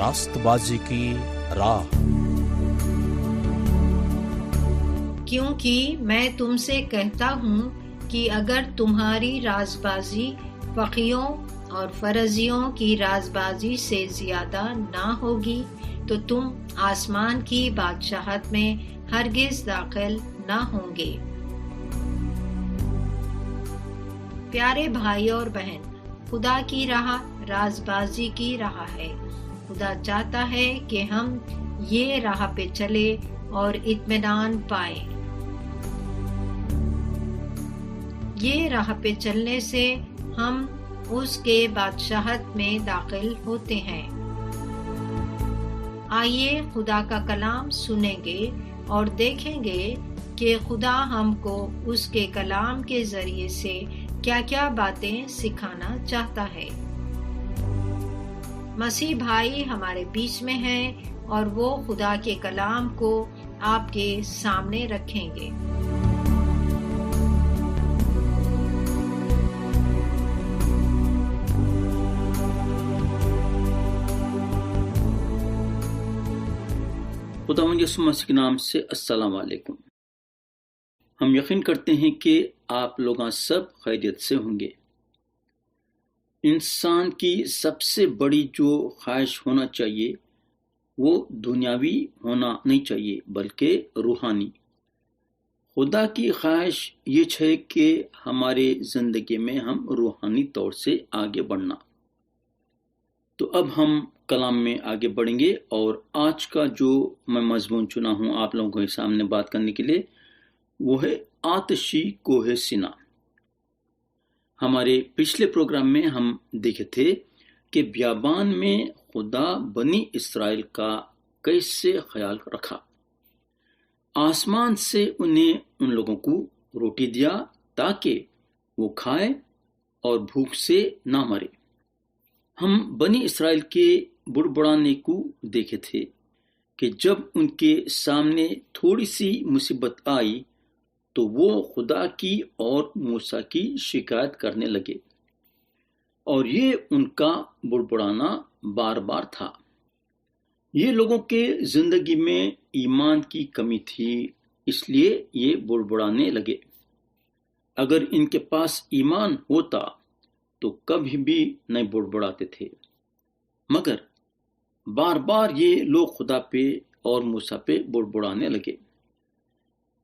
راست بازی کی راہ۔ کیونکہ میں تم سے کہتا ہوں کہ اگر تمہاری راز بازی فقیوں اور فرزیوں کی راز بازی سے زیادہ نہ ہوگی تو تم آسمان کی بادشاہت میں ہرگز داخل نہ ہوں گے۔ پیارے بھائی اور بہن، خدا کی راہ راز بازی کی راہ ہے۔ خدا چاہتا ہے کہ ہم یہ راہ پہ چلے اور اطمینان پائیں۔ یہ راہ پہ چلنے سے ہم اس کے بادشاہت میں داخل ہوتے ہیں۔ آئیے خدا کا کلام سنیں گے اور دیکھیں گے کہ خدا ہم کو اس کے کلام کے ذریعے سے کیا کیا باتیں سکھانا چاہتا ہے۔ مسیح بھائی ہمارے بیچ میں ہیں اور وہ خدا کے کلام کو آپ کے سامنے رکھیں گے۔ خداوند یسوع مسیح کے نام سے السلام علیکم۔ ہم یقین کرتے ہیں کہ آپ لوگ سب خیریت سے ہوں گے۔ انسان کی سب سے بڑی جو خواہش ہونا چاہیے وہ دنیاوی ہونا نہیں چاہیے بلکہ روحانی۔ خدا کی خواہش یہ ہے کہ ہمارے زندگی میں ہم روحانی طور سے آگے بڑھنا۔ تو اب ہم کلام میں آگے بڑھیں گے اور آج کا جو میں مضمون چنا ہوں آپ لوگوں کے سامنے بات کرنے کے لیے وہ ہے آتشی کوہ سینا۔ ہمارے پچھلے پروگرام میں ہم دیکھے تھے کہ بیابان میں خدا بنی اسرائیل کا کیسے خیال رکھا۔ آسمان سے انہیں ان لوگوں کو روٹی دیا تاکہ وہ کھائے اور بھوک سے نہ مرے۔ ہم بنی اسرائیل کے بڑبڑانے کو دیکھے تھے کہ جب ان کے سامنے تھوڑی سی مصیبت آئی تو وہ خدا کی اور موسیٰ کی شکایت کرنے لگے، اور یہ ان کا بڑبڑانا بار بار تھا۔ یہ لوگوں کے زندگی میں ایمان کی کمی تھی، اس لیے یہ بڑبڑانے لگے۔ اگر ان کے پاس ایمان ہوتا تو کبھی بھی نہیں بڑبڑاتے تھے، مگر بار بار یہ لوگ خدا پہ اور موسیٰ پہ بڑبڑانے لگے۔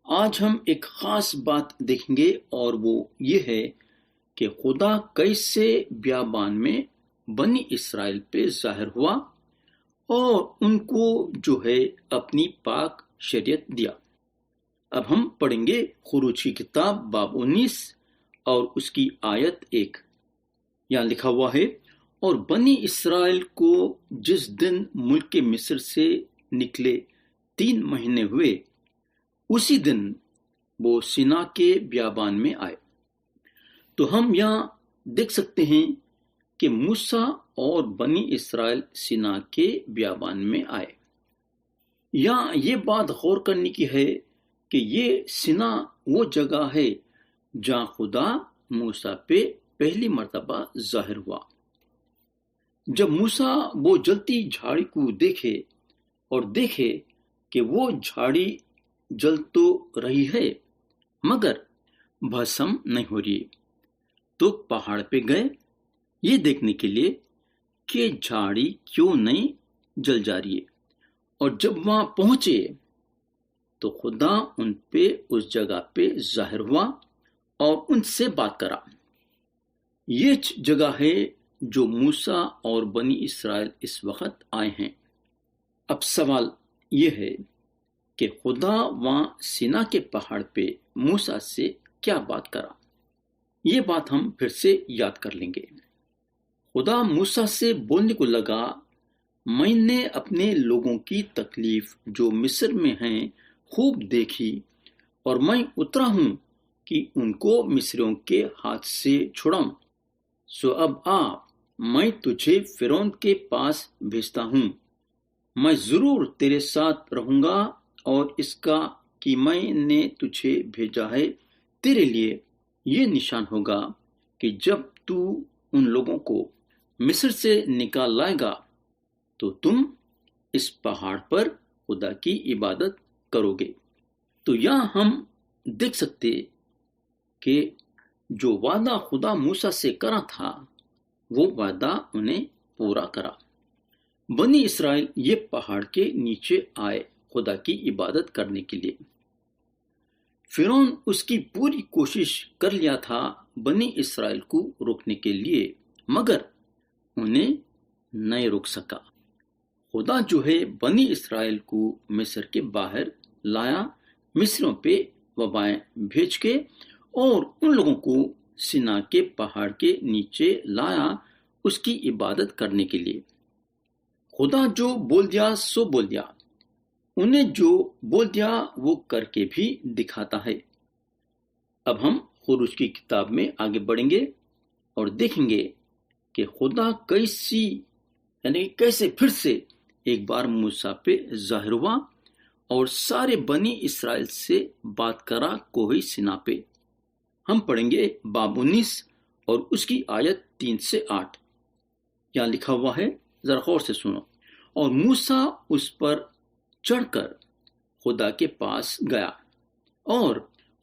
آج ہم ایک خاص بات دیکھیں گے اور وہ یہ ہے کہ خدا کیسے بیابان میں بنی اسرائیل پہ ظاہر ہوا اور ان کو جو ہے اپنی پاک شریعت دیا۔ اب ہم پڑھیں گے خروج کی کتاب باب 19 اور اس کی آیت 1۔ یہاں لکھا ہوا ہے، اور بنی اسرائیل کو جس دن ملک مصر سے نکلے 3 مہینے ہوئے، اسی دن وہ سینا کے بیابان میں آئے۔ تو ہم یہاں دیکھ سکتے ہیں کہ موسیٰ اور بنی اسرائیل سینا کے بیابان میں آئے۔ یہاں یہ بات غور کرنے کی ہے کہ یہ سینا وہ جگہ ہے جہاں خدا موسیٰ پہ پہلی مرتبہ ظاہر ہوا۔ جب موسیٰ وہ جلتی جھاڑی کو دیکھے اور دیکھے کہ وہ جھاڑی جل تو رہی ہے مگر بھسم نہیں ہو رہی، تو پہاڑ پہ گئے یہ دیکھنے کے لیے کہ جھاڑی کیوں نہیں جل جا رہی ہے۔ اور جب وہاں پہنچے تو خدا ان پہ اس جگہ پہ ظاہر ہوا اور ان سے بات کرا۔ یہ جگہ ہے جو موسیٰ اور بنی اسرائیل اس وقت آئے ہیں۔ اب سوال یہ ہے کہ خدا وہاں سینا کے پہاڑ پہ موسیٰ سے کیا بات کرا؟ یہ بات ہم پھر سے یاد کر لیں گے۔ خدا موسیٰ سے بولنے کو لگا، میں نے اپنے لوگوں کی تکلیف جو مصر میں ہیں خوب دیکھی، اور میں اترا ہوں کہ ان کو مصریوں کے ہاتھ سے چھڑاؤں۔ سو اب آ، میں تجھے فرعون کے پاس بھیجتا ہوں۔ میں ضرور تیرے ساتھ رہوں گا، اور اس کا کہ میں نے تجھے بھیجا ہے تیرے لیے یہ نشان ہوگا کہ جب تو ان لوگوں کو مصر سے نکال لائے گا تو تم اس پہاڑ پر خدا کی عبادت کرو گے۔ تو یہاں ہم دیکھ سکتے کہ جو وعدہ خدا موسیٰ سے کرا تھا وہ وعدہ انہیں پورا کرا۔ بنی اسرائیل یہ پہاڑ کے نیچے آئے خدا کی عبادت کرنے کے لیے۔ فرعون اس کی پوری کوشش کر لیا تھا بنی اسرائیل کو روکنے کے لیے، مگر انہیں نہیں روک سکا۔ خدا جو ہے بنی اسرائیل کو مصر کے باہر لایا، مصریوں پہ وبائیں بھیج کے، اور ان لوگوں کو سینا کے پہاڑ کے نیچے لایا اس کی عبادت کرنے کے لیے۔ خدا جو بول دیا سو بول دیا، انہیں جو بول دیا وہ کر کے بھی دکھاتا ہے۔ اب ہم خروج کی کتاب میں آگے بڑھیں گے اور دیکھیں گے کہ خدا کیسے پھر سے ایک بار موسیٰ پہ ظاہر ہوا اور سارے بنی اسرائیل سے بات کرا کوہ سینا پہ۔ ہم پڑھیں گے باب 19 اور اس کی آیت 3 سے 8۔ یہاں لکھا ہوا ہے، ذرا غور سے سنو۔ اور موسیٰ اس پر چڑھ کر خدا کے پاس گیا، اور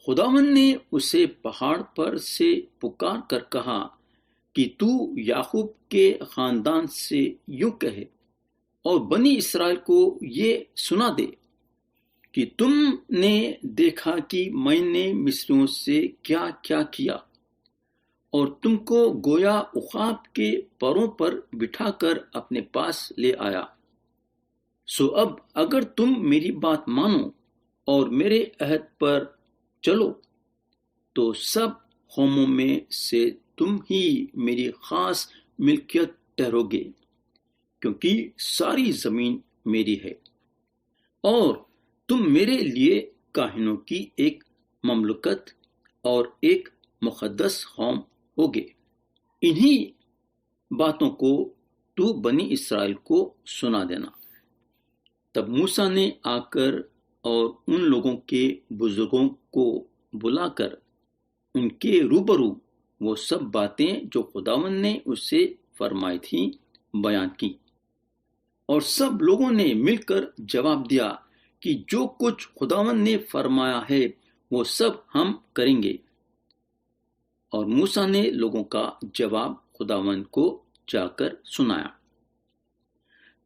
خداوند نے اسے پہاڑ پر سے پکار کر کہا کہ تو یعقوب کے خاندان سے یوں کہے اور بنی اسرائیل کو یہ سنا دے کہ تم نے دیکھا کہ میں نے مصریوں سے کیا کیا کیا، اور تم کو گویا عقاب کے پروں پر بٹھا کر اپنے پاس لے آیا۔ سو اب اگر تم میری بات مانو اور میرے عہد پر چلو تو سب قوموں میں سے تم ہی میری خاص ملکیت ٹھہرو گے، کیونکہ ساری زمین میری ہے، اور تم میرے لیے کاہنوں کی ایک مملکت اور ایک مقدس قوم ہوگے۔ انہی باتوں کو تو بنی اسرائیل کو سنا دینا۔ تب موسیٰ نے آ کر اور ان لوگوں کے بزرگوں کو بلا کر ان کے روبرو وہ سب باتیں جو خداوند نے اسے فرمائی تھیں بیان کی، اور سب لوگوں نے مل کر جواب دیا کہ جو کچھ خداوند نے فرمایا ہے وہ سب ہم کریں گے۔ اور موسیٰ نے لوگوں کا جواب خداوند کو جا کر سنایا۔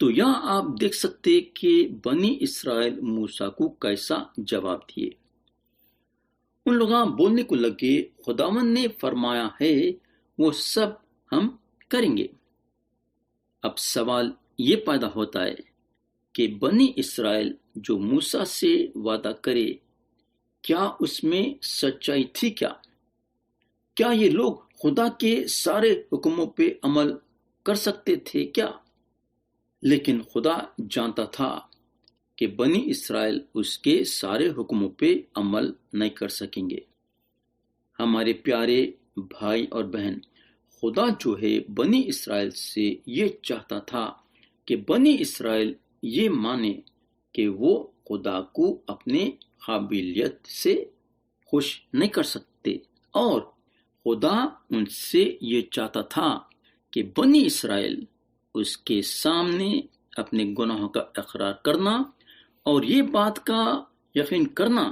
تو یہاں آپ دیکھ سکتے کہ بنی اسرائیل موسیٰ کو کیسا جواب دیے۔ ان لوگ بولنے کو لگے خداوند نے فرمایا ہے وہ سب ہم کریں گے۔ اب سوال یہ پیدا ہوتا ہے کہ بنی اسرائیل جو موسیٰ سے وعدہ کرے، کیا اس میں سچائی تھی؟ کیا یہ لوگ خدا کے سارے حکموں پہ عمل کر سکتے تھے کیا؟ لیکن خدا جانتا تھا کہ بنی اسرائیل اس کے سارے حکموں پہ عمل نہیں کر سکیں گے۔ ہمارے پیارے بھائی اور بہن، خدا جو ہے بنی اسرائیل سے یہ چاہتا تھا کہ بنی اسرائیل یہ مانے کہ وہ خدا کو اپنے قابلیت سے خوش نہیں کر سکتے، اور خدا ان سے یہ چاہتا تھا کہ بنی اسرائیل اس کے سامنے اپنے گناہوں کا اقرار کرنا اور یہ بات کا یقین کرنا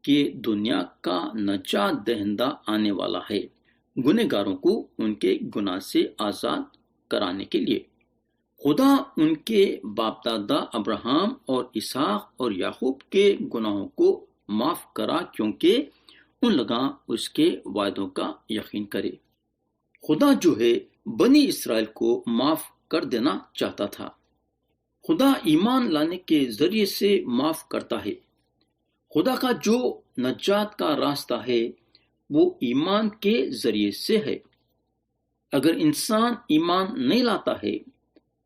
کہ دنیا کا نجات دہندہ آنے والا ہے، گنہگاروں کو ان کے گناہ سے آزاد کرانے کے لیے۔ خدا ان کے باپ دادا ابراہم اور اسحاق اور یعقوب کے گناہوں کو معاف کرا کیونکہ ان لوگاں اس کے وعدوں کا یقین کرے۔ خدا جو ہے بنی اسرائیل کو معاف کر دینا چاہتا تھا۔ خدا ایمان لانے کے ذریعے سے معاف کرتا ہے۔ خدا کا جو نجات کا راستہ ہے وہ ایمان کے ذریعے سے ہے۔ اگر انسان ایمان نہیں لاتا ہے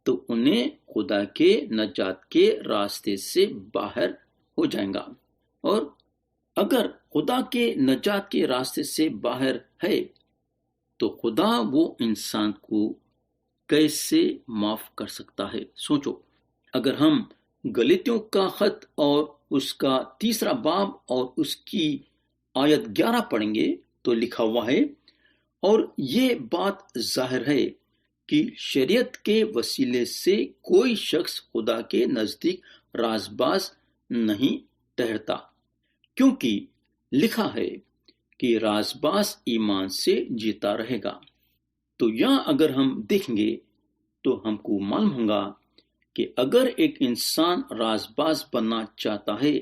تو انہیں خدا کے نجات کے راستے سے باہر ہو جائیں گا، اور اگر خدا کے نجات کے راستے سے باہر ہے تو خدا وہ انسان کو کیسے معاف کر سکتا ہے؟ سوچو، اگر ہم غلاطیوں کا خط اور اس کا 3 باب اور اس کی آیت 11 پڑھیں گے تو لکھا ہوا ہے، اور یہ بات ظاہر ہے کہ شریعت کے وسیلے سے کوئی شخص خدا کے نزدیک راز باز نہیں ٹھہرتا، کیونکہ لکھا ہے کہ راز باز ایمان سے جیتا رہے گا۔ تو یہاں اگر ہم دیکھیں گے تو ہم کو معلوم ہوگا کہ اگر ایک انسان راز باز بننا چاہتا ہے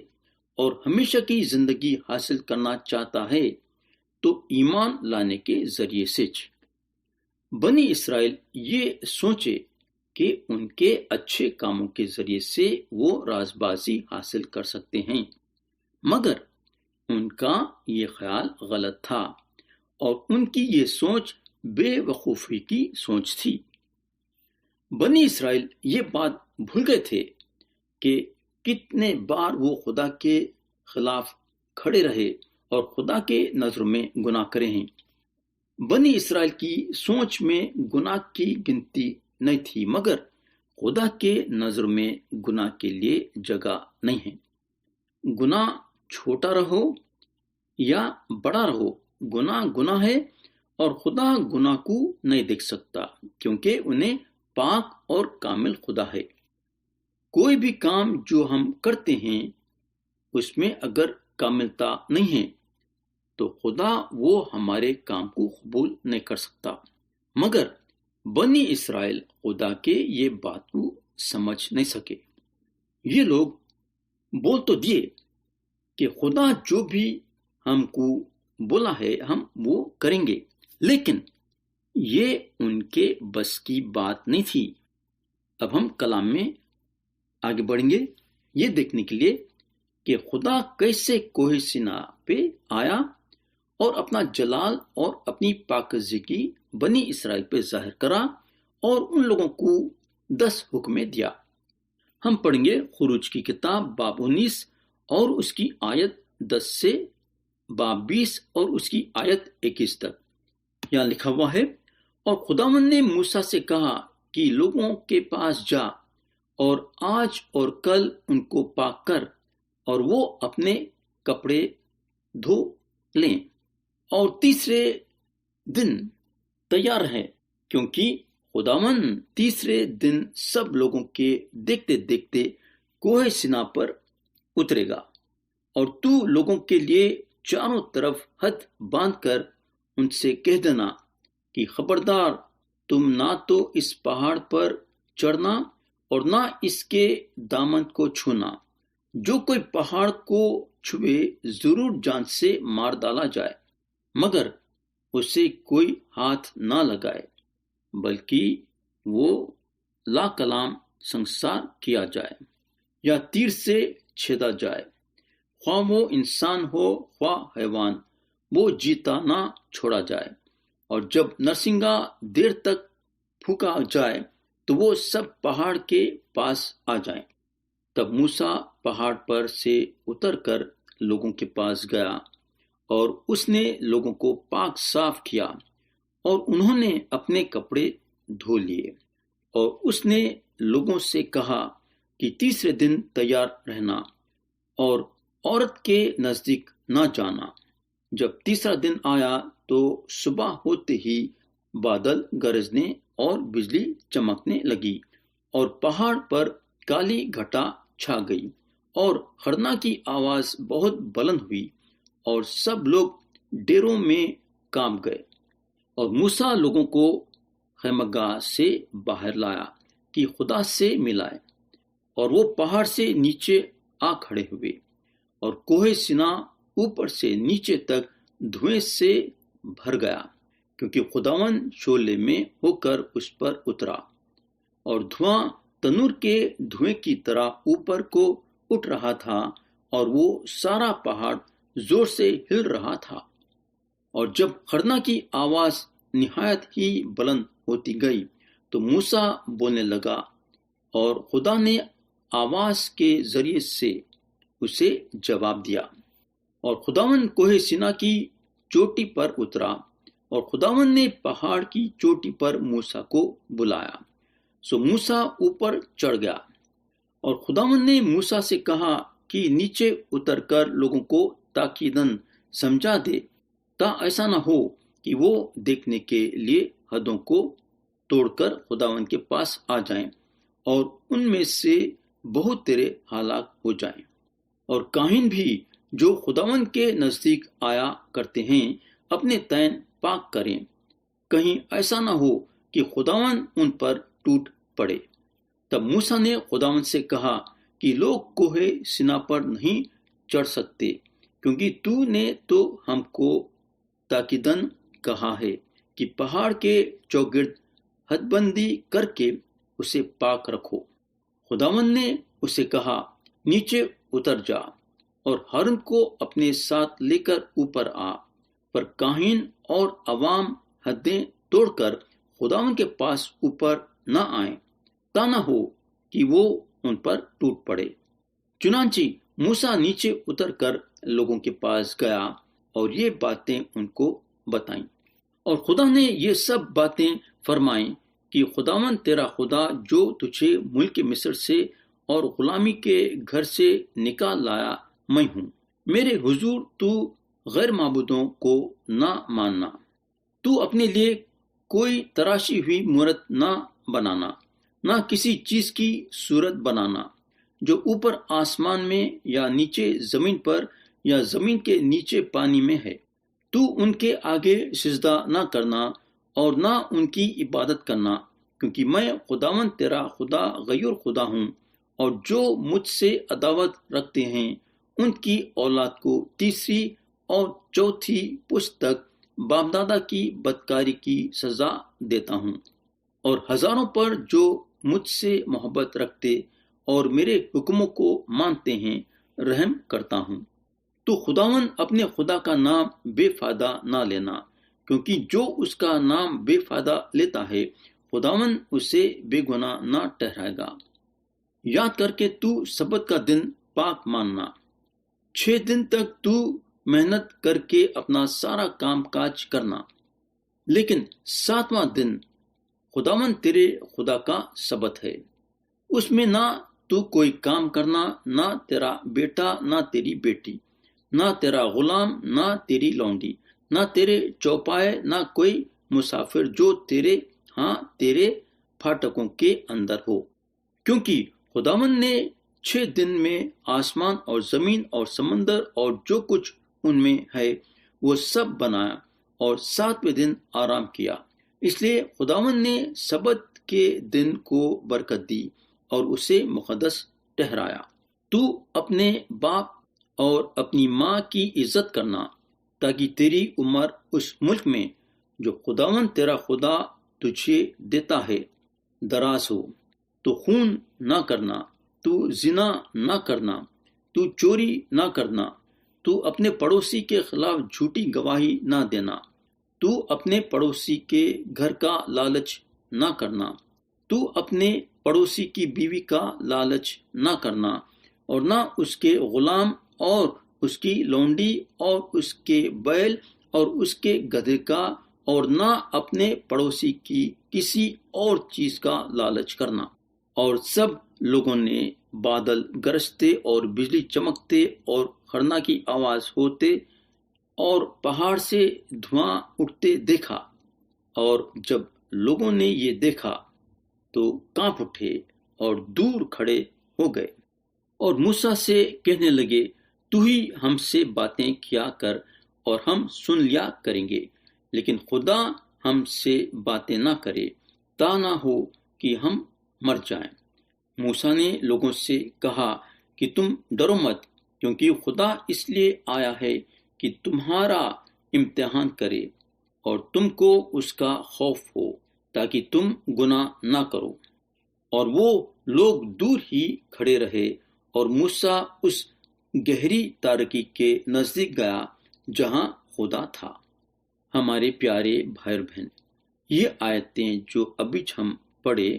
اور ہمیشہ کی زندگی حاصل کرنا چاہتا ہے تو ایمان لانے کے ذریعے سے بنی اسرائیل یہ سوچے کہ ان کے اچھے کاموں کے ذریعے سے وہ راز بازی حاصل کر سکتے ہیں، مگر ان کا یہ خیال غلط تھا اور ان کی یہ سوچ بے وقوفی کی سوچ تھی۔ بنی اسرائیل یہ بات بھول گئے تھے کہ کتنے بار وہ خدا کے خلاف کھڑے رہے اور خدا کے نظر میں گناہ کرے ہیں۔ بنی اسرائیل کی سوچ میں گناہ کی گنتی نہیں تھی، مگر خدا کے نظر میں گناہ کے لیے جگہ نہیں ہے۔ گناہ چھوٹا رہو یا بڑا رہو، گناہ گناہ ہے اور خدا گناہ کو نہیں دیکھ سکتا، کیونکہ انہیں پاک اور کامل خدا ہے۔ کوئی بھی کام جو ہم کرتے ہیں اس میں اگر کاملتا نہیں ہے تو خدا وہ ہمارے کام کو قبول نہیں کر سکتا۔ مگر بنی اسرائیل خدا کے یہ بات کو سمجھ نہیں سکے۔ یہ لوگ بول تو دیے کہ خدا جو بھی ہم کو بولا ہے ہم وہ کریں گے، لیکن یہ ان کے بس کی بات نہیں تھی۔ اب ہم کلام میں آگے بڑھیں گے یہ دیکھنے کے لیے کہ خدا کیسے کوہ سینا پہ آیا اور اپنا جلال اور اپنی پاکیزگی بنی اسرائیل پہ ظاہر کرا اور ان لوگوں کو 10 حکمیں دیا۔ ہم پڑھیں گے خروج کی کتاب باب 19 اور اس کی آیت 10 سے باب 20 اور اس کی آیت 21 تک۔ یہاں لکھا ہوا ہے، اور خداوند نے موسیٰ سے کہا کہ لوگوں کے پاس جا اور آج اور کل ان کو پاک کر اور وہ اپنے کپڑے دھو لیں اور تیسرے دن تیار ہے، کیونکہ خداوند تیسرے دن سب لوگوں کے دیکھتے دیکھتے کوہ سینا پر اترے گا۔ اور تو لوگوں کے لیے چاروں طرف ہتھ باندھ کر ان سے کہہ دینا کہ خبردار تم نہ تو اس پہاڑ پر چڑھنا اور نہ اس کے دامن کو چھونا، جو کوئی پہاڑ کو چھوے ضرور جان سے مار ڈالا جائے، مگر اسے کوئی ہاتھ نہ لگائے، بلکہ وہ لا کلام سنسار کیا جائے یا تیر سے چھیدا جائے، خواہ وہ انسان ہو خواہ حیوان، وہ جیتا نہ چھوڑا جائے۔ اور جب نرسنگا دیر تک پھونکا جائے تو وہ سب پہاڑ کے پاس آ جائیں۔ تب موسیٰ پہاڑ پر سے اتر کر لوگوں کے پاس گیا اور اس نے لوگوں کو پاک صاف کیا اور انہوں نے اپنے کپڑے دھو لیے۔ اور اس نے لوگوں سے کہا کہ تیسرے دن تیار رہنا اور عورت کے نزدیک نہ جانا۔ جب تیسرا دن آیا تو صبح ہوتے ہی بادل گرجنے اور بجلی چمکنے لگی اور پہاڑ پر کالی گھٹا چھا گئی اور خرنا کی آواز بہت بلند ہوئی اور سب لوگ ڈیروں میں کانپ گئے۔ اور موسیٰ لوگوں کو خیمگاہ سے باہر لایا کہ خدا سے ملائے، اور وہ پہاڑ سے نیچے آ کھڑے ہوئے اور کوہ سینا اوپر سے نیچے تک دھوئیں سے بھر گیا، کیونکہ خداوند شعلے میں ہو کر اس پر اترا، اور دھواں تنور کے دھوئیں کی طرح اوپر کو اٹھ رہا تھا اور وہ سارا پہاڑ زور سے ہل رہا تھا۔ اور جب خرنا کی آواز نہایت ہی بلند ہوتی گئی تو موسیٰ بولنے لگا، اور خدا نے آواز کے ذریعے سے اسے جواب دیا۔ اور خداوند کوہ سینا کی چوٹی پر اترا اور خداوند نے پہاڑ کی چوٹی پر موسیٰ کو بلایا، سو موسیٰ اوپر چڑھ گیا۔ اور خداوند نے موسیٰ سے کہا کہ نیچے اتر کر لوگوں کو تاکیداً سمجھا دے، تا ایسا نہ ہو کہ وہ دیکھنے کے لیے حدوں کو توڑ کر خداوند کے پاس آ جائیں اور ان میں سے بہت تیرے ہلاک ہو جائیں۔ اور کاہن بھی جو خداوند کے نزدیک آیا کرتے ہیں اپنے تین پاک کریں، کہیں ایسا نہ ہو کہ خداوند ان پر ٹوٹ پڑے۔ تب موسیٰ نے خداوند سے کہا کہ لوگ کوہ سینا پر نہیں چڑھ سکتے، کیونکہ تو نے تو ہم کو تاکیدن کہا ہے کہ پہاڑ کے چوگرد حد بندی کر کے اسے پاک رکھو۔ خداوند نے اسے کہا، نیچے اتر جا اور ہارون کو اپنے ساتھ لے کر اوپر آ، پر کاہن اور عوام حدیں توڑ کر خداوند کے پاس اوپر نہ آئیں، تا نہ ہو کہ وہ ان پر ٹوٹ پڑے۔ چنانچہ موسیٰ نیچے اتر کر لوگوں کے پاس گیا اور یہ باتیں ان کو بتائیں۔ اور خدا نے یہ سب باتیں فرمائیں کہ خداوند تیرا خدا جو تجھے ملک مصر سے اور غلامی کے گھر سے نکال لایا میں ہوں۔ میرے حضور تو غیر معبودوں کو نہ ماننا، تو اپنے لیے کوئی تراشی ہوئی مورت نہ بنانا، نہ کسی چیز کی صورت بنانا جو اوپر آسمان میں یا نیچے زمین پر یا زمین کے نیچے پانی میں ہے۔ تو ان کے آگے سجدہ نہ کرنا اور نہ ان کی عبادت کرنا، کیونکہ میں خداوند تیرا خدا غیور خدا ہوں، اور جو مجھ سے عداوت رکھتے ہیں ان کی اولاد کو تیسری اور چوتھی پشت تک باپ دادا کی بدکاری کی سزا دیتا ہوں، اور ہزاروں پر جو مجھ سے محبت رکھتے اور میرے حکموں کو مانتے ہیں رحم کرتا ہوں۔ تو خداوند اپنے خدا کا نام بے فائدہ نہ لینا، کیونکہ جو اس کا نام بے فائدہ لیتا ہے خداوند اسے بے گناہ نہ ٹھہرائے گا۔ یاد کر کے تو سبت کا دن پاک ماننا، 6 دن تک تو محنت کر کے اپنا سارا کام کاج کرنا، لیکن 7واں دن خداوند تیرے خدا کا سبت ہے۔ اس میں نہ تو کوئی کام کرنا، نہ تیرا بیٹا نہ تیری بیٹی، نہ تیرا غلام نہ تیری لونڈی، نہ تیرے چوپائے، نہ کوئی مسافر جو تیرے تیرے پھاٹکوں کے اندر ہو، کیونکہ خداوند نے 6 دن میں آسمان اور زمین اور سمندر اور جو کچھ ان میں ہے وہ سب بنایا، اور 7ویں دن آرام کیا۔ اس لیے خداوند نے سبت کے دن کو برکت دی اور اسے مقدس ٹھہرایا۔ تو اپنے باپ اور اپنی ماں کی عزت کرنا، تاکہ تیری عمر اس ملک میں جو خداوند تیرا خدا تجھے دیتا ہے دراز ہو۔ تو خون نہ کرنا، تو زنا نہ کرنا، تو چوری نہ کرنا، تو اپنے پڑوسی کے خلاف جھوٹی گواہی نہ دینا، تو اپنے پڑوسی کے گھر کا لالچ نہ کرنا، تو اپنے پڑوسی کی بیوی کا لالچ نہ کرنا، اور نہ اس کے غلام اور اس کی لونڈی اور اس کے بیل اور اس کے گدھے کا، اور نہ اپنے پڑوسی کی کسی اور چیز کا لالچ کرنا۔ اور سب لوگوں نے بادل گرجتے اور بجلی چمکتے اور خرنا کی آواز ہوتے اور پہاڑ سے دھواں اٹھتے دیکھا، اور جب لوگوں نے یہ دیکھا تو کانپ اٹھے اور دور کھڑے ہو گئے، اور موسیٰ سے کہنے لگے، تو ہی ہم سے باتیں کیا کر اور ہم سن لیا کریں گے، لیکن خدا ہم سے باتیں نہ کرے، تا نہ ہو کہ ہم مر جائیں۔ موسیٰ نے لوگوں سے کہا کہ تم ڈرو مت، کیونکہ خدا اس لیے آیا ہے کہ تمہارا امتحان کرے اور تم کو اس کا خوف ہو، تاکہ تم گناہ نہ کرو۔ اور وہ لوگ دور ہی کھڑے رہے، اور موسیٰ اس گہری تاریکی کے نزدیک گیا جہاں خدا تھا۔ ہمارے پیارے بھائی اور بہن، یہ آیتیں جو ابھی ہم پڑھے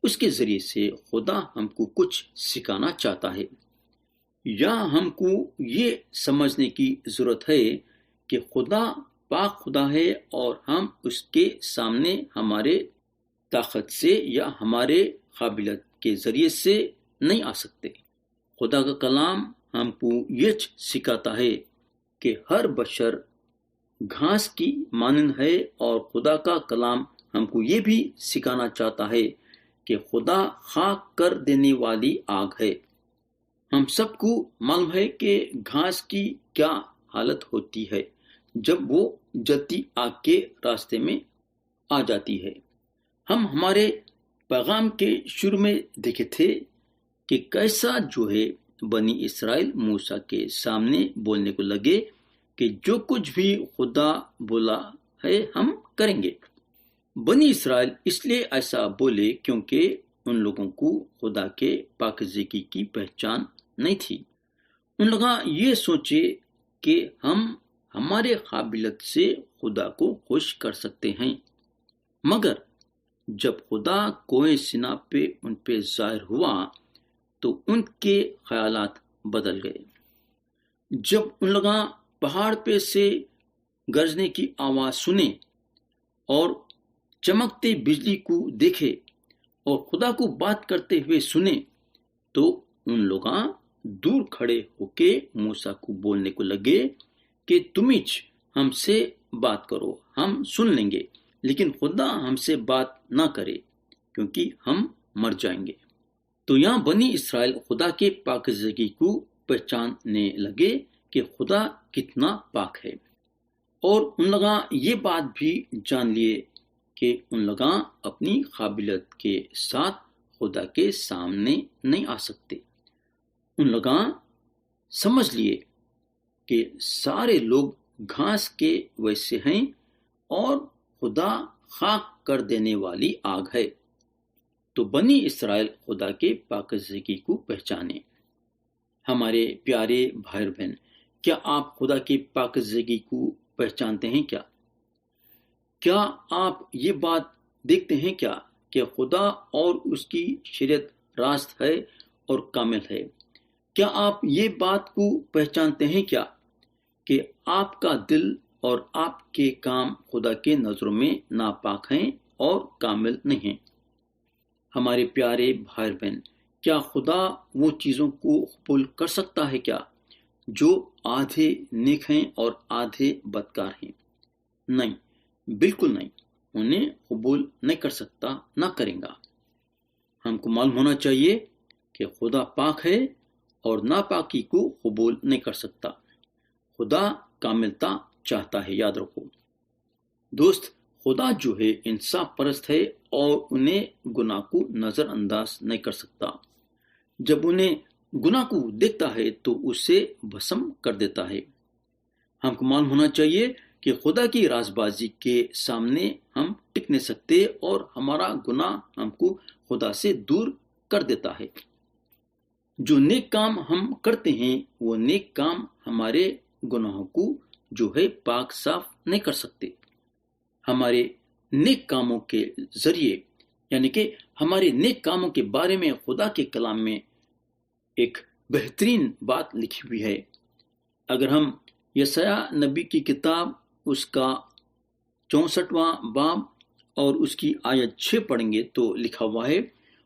اس کے ذریعے سے خدا ہم کو کچھ سکھانا چاہتا ہے، یا ہم کو یہ سمجھنے کی ضرورت ہے کہ خدا پاک خدا ہے اور ہم اس کے سامنے ہمارے طاقت سے یا ہمارے قابلیت کے ذریعے سے نہیں آ سکتے۔ خدا کا کلام ہم کو یہ سکھاتا ہے کہ ہر بشر گھاس کی مانند ہے، اور خدا کا کلام ہم کو یہ بھی سکھانا چاہتا ہے کہ خدا خاک کر دینے والی آگ ہے۔ ہم سب کو معلوم ہے کہ گھاس کی کیا حالت ہوتی ہے جب وہ جلتی آگ کے راستے میں آ جاتی ہے۔ ہم ہمارے پیغام کے شروع میں دیکھے تھے کہ کیسا جو ہے بنی اسرائیل موسیٰ کے سامنے بولنے کو لگے کہ جو کچھ بھی خدا بولا ہے ہم کریں گے۔ بنی اسرائیل اس لیے ایسا بولے کیونکہ ان لوگوں کو خدا کے پاکیزگی کی پہچان نہیں تھی۔ ان لوگ یہ سوچے کہ ہم ہمارے قابلیت سے خدا کو خوش کر سکتے ہیں، مگر جب خدا کوہ سینا پہ ان پہ ظاہر ہوا تو ان کے خیالات بدل گئے۔ جب ان لوگ پہاڑ پہ سے گرجنے کی آواز سنے اور چمکتے بجلی کو دیکھے اور خدا کو بات کرتے ہوئے سنے تو ان لوگ دور کھڑے ہو کے موسیٰ کو بولنے کو لگے کہ تم ہم سے بات کرو، ہم سن لیں گے، لیکن خدا ہم سے بات نہ کرے کیونکہ ہم مر جائیں گے۔ تو یہاں بنی اسرائیل خدا کے پاکیزگی کو پہچاننے لگے کہ خدا کتنا پاک ہے، اور ان لوگ یہ بات بھی جان لیے کہ ان لوگ اپنی قابلیت کے ساتھ خدا کے سامنے نہیں آ سکتے۔ ان لوگ سمجھ لیے کہ سارے لوگ گھاس کے ویسے ہیں اور خدا خاک کر دینے والی آگ ہے۔ تو بنی اسرائیل خدا کے پاکیزگی کو پہچانے۔ ہمارے پیارے بھائی بہن، کیا آپ خدا کی پاکیزگی کو پہچانتے ہیں کیا؟ کیا آپ یہ بات دیکھتے ہیں کیا کہ خدا اور اس کی شریعت راست ہے اور کامل ہے؟ کیا آپ یہ بات کو پہچانتے ہیں کیا کہ آپ کا دل اور آپ کے کام خدا کے نظروں میں ناپاک ہیں اور کامل نہیں ہیں؟ ہمارے پیارے بھائی بہن، کیا خدا وہ چیزوں کو قبول کر سکتا ہے کیا جو آدھے نیک ہیں اور آدھے بدکار ہیں؟ نہیں، بالکل نہیں، انہیں قبول نہیں کر سکتا، نہ کریں گا۔ ہم کو معلوم ہونا چاہیے کہ خدا پاک ہے اور ناپاکی کو قبول نہیں کر سکتا۔ خدا کاملتا چاہتا ہے، یاد رکھو دوست۔ خدا جو ہے انصاف پرست ہے اور انہیں گناہ کو نظر انداز نہیں کر سکتا۔ جب انہیں گناہ کو دیکھتا ہے تو اسے بھسم کر دیتا ہے۔ ہم کو معلوم ہونا چاہیے کہ خدا کی راز بازی کے سامنے ہم ٹک نہیں سکتے اور ہمارا گناہ ہم کو خدا سے دور کر دیتا ہے۔ جو نیک کام ہم کرتے ہیں وہ نیک کام ہمارے گناہوں کو جو ہے پاک صاف نہیں کر سکتے۔ ہمارے نیک کاموں کے ذریعے، یعنی کہ ہمارے نیک کاموں کے بارے میں خدا کے کلام میں ایک بہترین بات لکھی ہوئی ہے۔ اگر ہم یسایہ نبی کی کتاب اس کا 64واں باب اور اس کی آیت 6 پڑھیں گے تو لکھا ہوا ہے،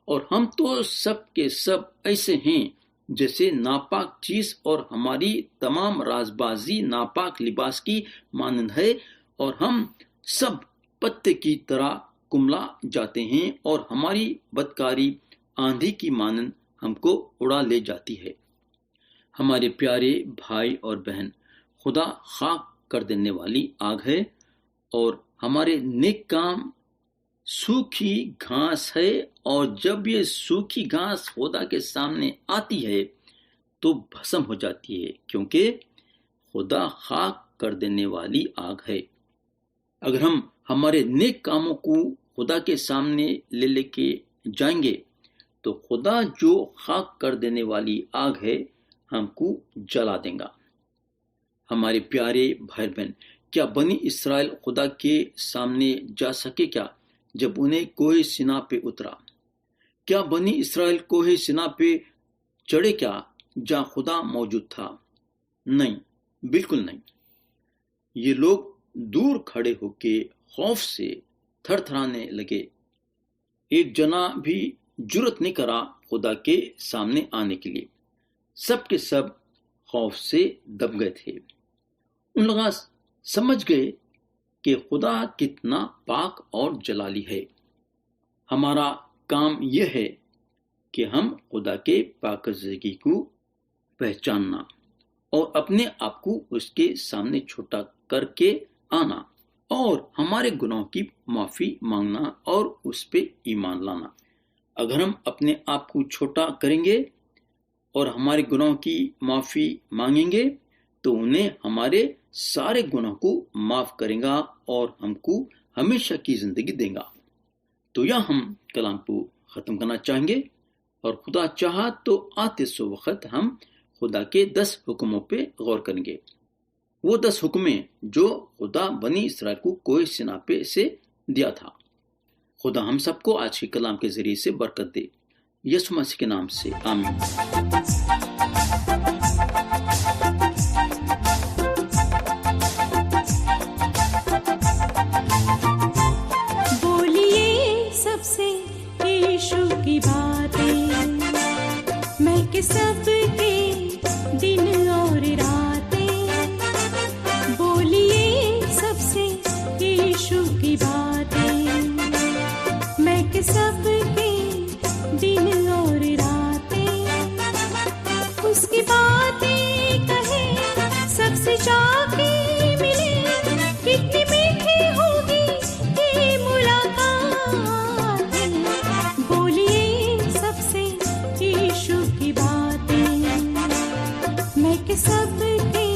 اور ہم تو سب کے سب ایسے ہیں جیسے ناپاک چیز، اور ہماری تمام راز بازی ناپاک لباس کی مانند ہے، اور ہم سب پتے کی طرح کملا جاتے ہیں، اور ہماری بدکاری آندھی کی مانند ہم کو اڑا لے جاتی ہے۔ ہمارے پیارے بھائی اور بہن، خدا خاک کر دینے والی آگ ہے، اور ہمارے نیک کام سوکھی گھاس ہے، اور جب یہ سوکھی گھاس خدا کے سامنے آتی ہے تو بھسم ہو جاتی ہے، کیونکہ خدا خاک کر دینے والی آگ ہے۔ اگر ہم ہمارے نیک کاموں کو خدا کے سامنے لے کے جائیں گے تو خدا جو خاک کر دینے والی آگ ہے ہم کو جلا دے گا۔ ہمارے پیارے بھائی بہن، کیا بنی اسرائیل خدا کے سامنے جا سکے کیا جب انہیں کوہ سینا پہ اترا؟ کیا بنی اسرائیل کوہ سینا پہ چڑھے کیا جہاں خدا موجود تھا؟ نہیں، بالکل نہیں۔ یہ لوگ دور کھڑے ہو کے خوف سے تھر تھرانے لگے۔ ایک جنا بھی جرت نہیں کرا خدا کے سامنے آنے کے لیے۔ سب کے سب خوف سے دب گئے تھے۔ ان لوگ سمجھ گئے کہ خدا کتنا پاک اور جلالی ہے۔ ہمارا کام یہ ہے کہ ہم خدا کے پاکیزگی کو پہچاننا اور اپنے آپ کو اس کے سامنے چھوٹا کر کے آنا اور ہمارے گناہوں کی معافی مانگنا اور اس پہ ایمان لانا۔ اگر ہم اپنے آپ کو چھوٹا کریں گے اور ہمارے گناہوں کی معافی مانگیں گے تو انہیں ہمارے سارے گناہوں کو معاف کرے گا اور ہم کو ہمیشہ کی زندگی دے گا۔ تو یہاں ہم کلام کو ختم کرنا چاہیں گے، اور خدا چاہا تو آتے سو وقت ہم خدا کے 10 حکموں پہ غور کریں گے۔ وہ 10 حکمیں جو خدا بنی اسرائیل کو کوہ سینا پہ سے دیا تھا۔ خدا ہم سب کو آج کے کلام کے ذریعے سے برکت دے، یسوع مسیح کے نام سے آمین۔ بولیے سب سے یشوع کی باتیں، میں کہ سب کے دن اور راتیں، بولیے سب سے یشوع کی باتیں، میں کہ سب کے دن اور راتیں، اس کی باتیں کہیں سب سے جا کے ملے، کتنی میٹھی ہوگی یہ ملاقات، بولیے سب سے یشوع کی باتیں، میں کہ سب کے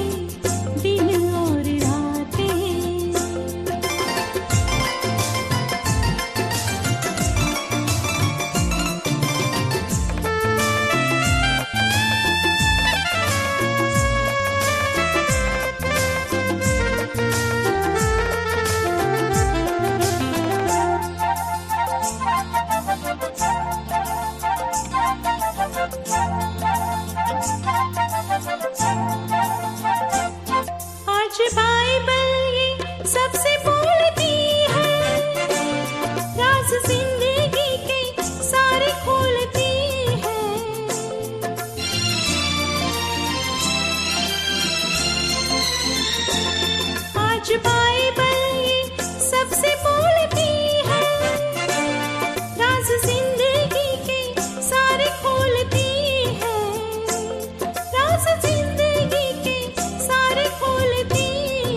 دن اور راتیں۔ آج بائبل یہ سب سے بولتی ہے، راز زندگی کے سارے کھولتی ہے، آج بائبل یہ سب سے بولتی ہے، راز زندگی کے سارے کھولتی ہے، راز زندگی کے سارے کھولتی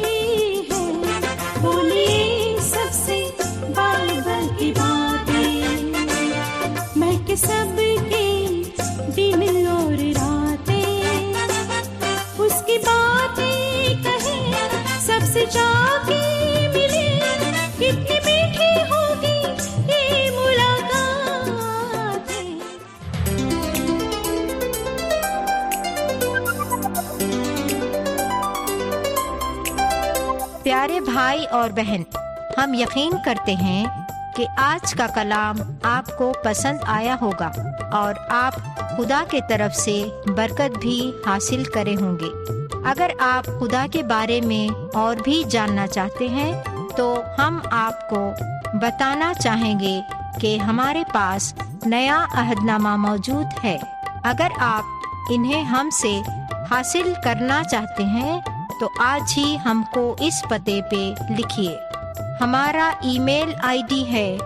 ہے، بولیے سب سے بائبل کی باتیں، میں کہ سب کے دن اور راتیں، اس کی باتیں کہیں سب سے جا کے ملے، کتنی میٹھی ہوگی یہ ملاقات ہے۔ پیارے بھائی اور بہن، ہم یقین کرتے ہیں کہ آج کا کلام آپ کو پسند آیا ہوگا اور آپ خدا کے طرف سے برکت بھی حاصل کرے ہوں گے۔ اگر آپ خدا کے بارے میں اور بھی جاننا چاہتے ہیں تو ہم آپ کو بتانا چاہیں گے کہ ہمارے پاس نیا عہد نامہ موجود ہے۔ اگر آپ انہیں ہم سے حاصل کرنا چاہتے ہیں تو آج ہی ہم کو اس پتے پہ لکھیے۔ ہمارا ای میل ID ہے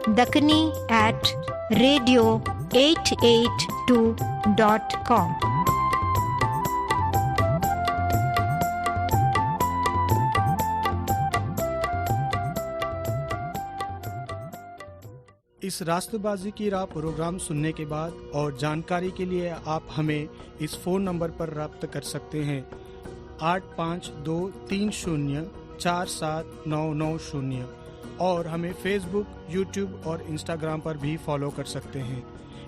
dakni@radio882.com۔ اس راستہ بازی کی راہ پروگرام سننے کے بعد اور جانکاری کے لیے آپ ہمیں اس فون نمبر پر رابطہ کر سکتے ہیں 8523047990، اور ہمیں فیس بک، یوٹیوب اور انسٹاگرام پر بھی فالو کر سکتے ہیں۔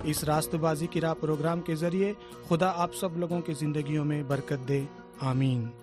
اس راستہ بازی کی راہ پروگرام کے ذریعے خدا آپ سب لوگوں کی زندگیوں میں برکت دے، آمین۔